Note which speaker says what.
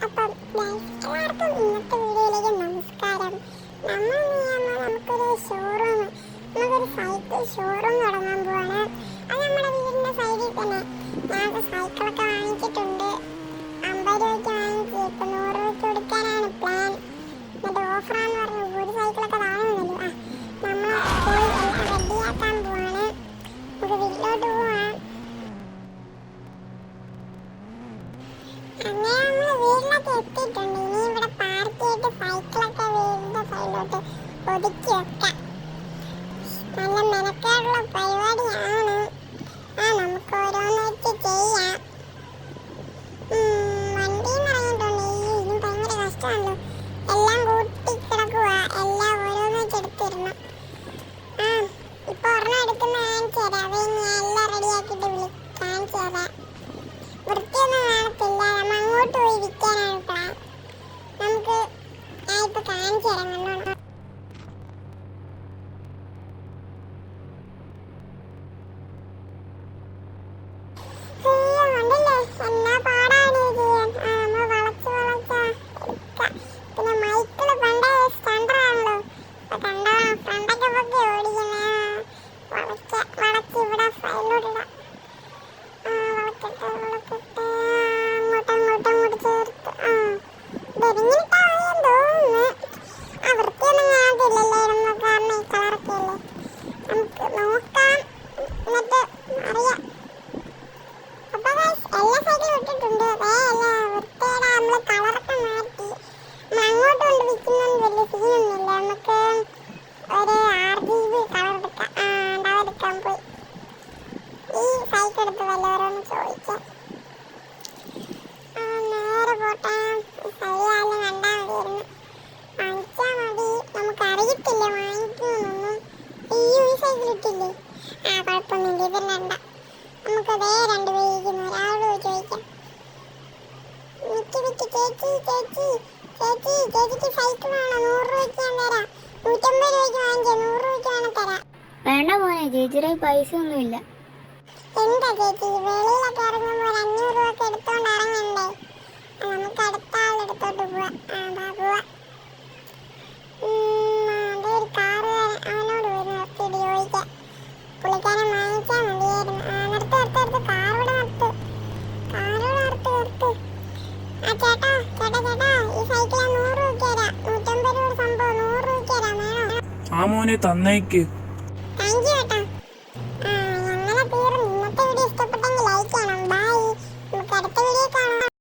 Speaker 1: അപ്പം എല്ലാവർക്കും ഇന്നത്തെ വീഡിയോയിലേക്ക് നമസ്കാരം. നമുക്കൊരു സൈക്കിൾ ഷോറൂം തുടങ്ങാൻ പോവാണ്. അത് നമ്മുടെ വീടിന്റെ സൈഡിൽ തന്നെ. ഞാൻ സൈക്കിളൊക്കെ വാങ്ങിച്ചിട്ടുണ്ട്. 50 രൂപയ്ക്ക് വാങ്ങിച്ച് ഇപ്പം 100 രൂപയ്ക്ക് കൊടുക്കാനാണ് പ്ലാൻ. എന്നിട്ട് ഓഫറാന്ന് പറഞ്ഞു ഒരു സൈക്കിളൊക്കെ വാങ്ങുന്നല്ലോ. നമ്മൾ പോയി എല്ലാം റെഡിയാക്കാൻ പോവാണ്. നമുക്ക് വീട്ടിലോട്ട് പോവാം. അങ്ങനെ നമ്മൾ വീട്ടിലൊക്കെ എത്തിയിട്ടുണ്ട്. ഇനി ഇവിടെ പാർക്ക് ചെയ്തിട്ട് സൈക്കിളൊക്കെ വീടിന്റെ സൈഡിലോട്ട് ഒതുക്കി വെക്കാം. നല്ല മെനക്കേടുള്ള പരിപാടിയാണ്. നമുക്ക് ഓരോന്ന് വെച്ച് ചെയ്യാം. വണ്ടിന്ന് ഇറങ്ങിയിട്ടുണ്ട്. ഇതിന് ഭയങ്കര കഷ്ടമാണല്ലോ. എല്ലാം കൂട്ടി കിടക്കുക. എല്ലാം ഓരോന്ന് വെച്ച് എടുത്തിരണം. ഇപ്പൊ ഒരെണ്ണം എടുക്കുന്ന കാണിച്ചു തരാം. അത് ഞാൻ എല്ലാം റെഡിയാക്കിയിട്ട് കാണിച്ചു തരാം. വൃത്തിയൊന്നും കാണത്തില്ല. നമ്മൾ അങ്ങോട്ട് പോയി വിൽക്കാനാണ് പ്ലാൻ. നമുക്ക് ഞാൻ ഇപ്പൊ കാണിച്ചു തരാം. കണ്ടോണം. കണ്ടില്ലേ എന്നാ പാടാണ് ചെയ്യാൻ. നമ്മൾ വളച്ച് പിന്നെ മൈക്കിള് പണ്ടേ സ്റ്റണ്ടറാണല്ലോ. അപ്പൊ കണ്ടോണം. ഫ്രണ്ടൊക്കെ പൊക്കി ഓടിക്കുന്ന വളച്ച് ഇവിടെ സൈഡിലോട്ടിടാം. അങ്ങോട്ടും ചേർത്ത് വെരിഞ്ഞിട്ടാ തോന്നുന്നു. വൃത്തിയൊന്നും കാണത്തില്ലല്ലേ ഇടുന്ന കാരണം ഈ കളറൊക്കെ അല്ലേ. നമുക്ക് നോക്കാം, എന്നിട്ട് അറിയാം. അപ്പൊ എല്ലാ സൈഡിലും ഇട്ടിട്ടുണ്ട്. വൃത്തിയുടെ നമ്മള് കളറൊക്കെ മാറ്റി. അങ്ങോട്ട് കൊണ്ട് വിൽക്കുന്നൊന്നും വലിയ സീനൊന്നുമില്ല. നമുക്ക് ഒരു RGB കളർ എടുക്കാം. അതെടുക്കാൻ പോയി ഈ സൈക്കിൾ എടുത്ത് വല്ലവരോന്ന് ചോദിക്കാം. നേരെ പോട്ടെ. സൈഡിലായാലും കണ്ടാൽ മതിയായിരുന്നു. വാങ്ങിച്ചാൽ മതി. നമുക്ക് അറിയത്തില്ല വാങ്ങിക്കുന്നൊന്നും. ഈ സൈക്കിൾ ഇട്ടില്ലേ? കുഴപ്പമൊന്നുമില്ല. ഇതിലണ്ട. നമുക്ക് വേറെ 2 പേരിക്കുന്നു. ഒരാളോട് ചോദിക്കാം. ചേച്ചിക്ക് സൈക്കിൾ വേണോ? 100 രൂപയ്ക്ക് ഞാൻ തരാം. 150 രൂപയ്ക്ക് വാങ്ങിച്ചോ. 100 രൂപയ്ക്ക് വേണം തരാം.
Speaker 2: വേണ്ട മോനെ, ചേച്ചിയുടെ പൈസ ഒന്നുമില്ല.
Speaker 1: എന്താ ചേച്ചി വെളിയിലൊക്കെ ഇറങ്ങുമ്പോൾ 500 രൂപ എടുത്തോണ്ട് ഇറങ്ങണ്ടേ? നമുക്ക് അടുത്ത ആളെടുത്തോട്ട് പോവാം. പോവാ. അതൊരു കാറുകാരൻ. അവനോട് പോയി നിർത്തിയിട്ട് ചോദിക്കാം. പുള്ളിക്കാരൻ വാങ്ങിച്ചാൽ മതിയായിരുന്നു. നിർത്ത് കാറോട് നിർത്ത്. ചേട്ടാ ഈ സൈക്കിൾ 100 രൂപയ്ക്ക് തരാം. 150 രൂപ സംഭവം 100 രൂപയ്ക്ക് തരാം. വേണോ?
Speaker 3: മോനെ തന്നേക്ക്.